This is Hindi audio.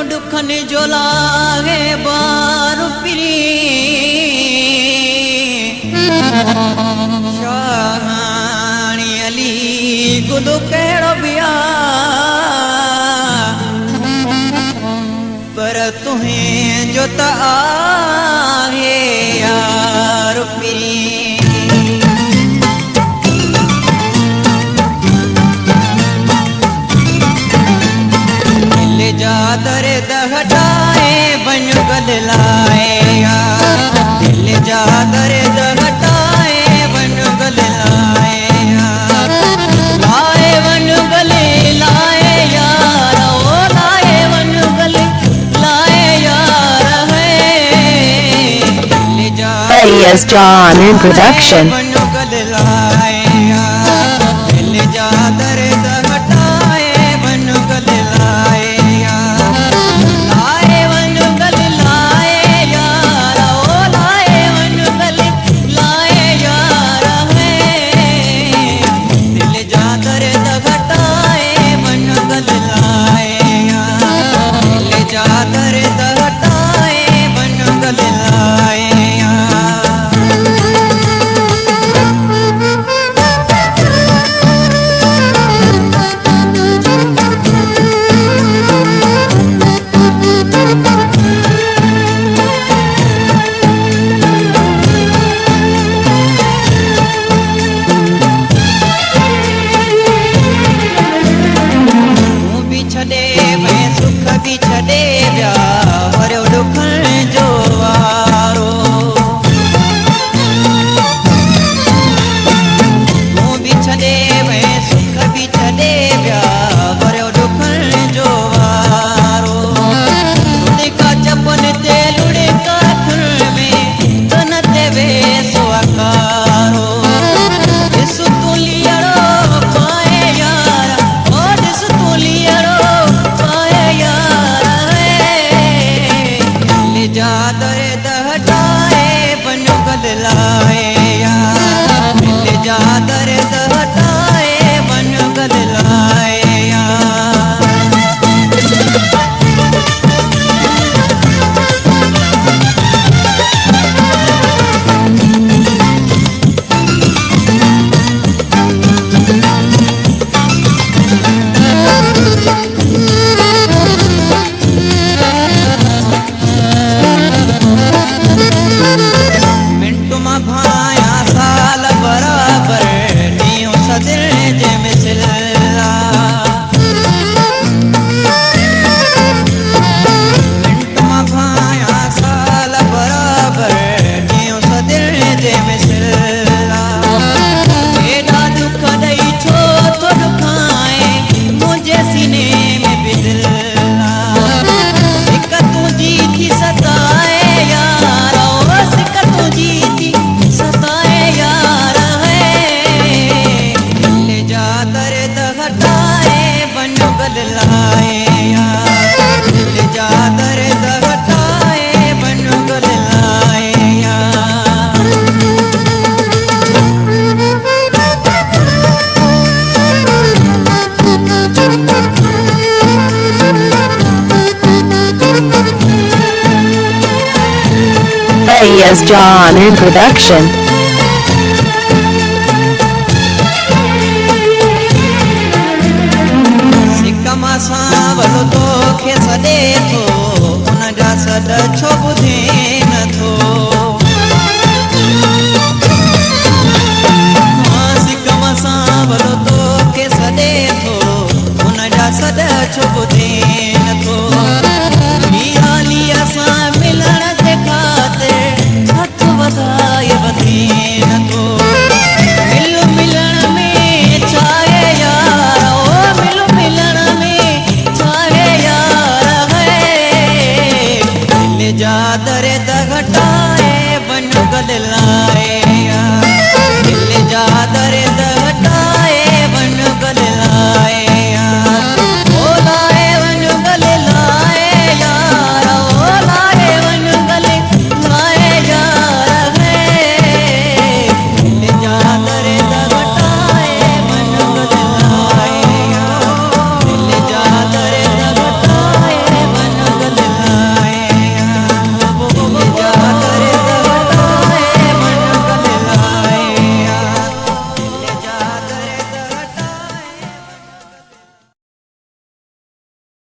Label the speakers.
Speaker 1: दुखन जो लागे बार पिरी शाहानी अली गुदो केड़ो बिया पर तुहें जो ता आहे यार पिरी जा दरे दहटाए बन गदलाए यार दिल जा दरे दहटाए बन गदलाए यार लाए बन गले लाए यार ओ लाए बन गले लाए यार है दिल जा
Speaker 2: AS John in production.
Speaker 1: बन गदलाए यार दिल जा दरे दहटाए बन गदलाए
Speaker 2: AS John in production.
Speaker 1: सिकमा सावलो तो खे सदे थो उन जा सद छो बुधे न थो सिकमा सावलो तो खे सदे थो उन जा सद छो बुधे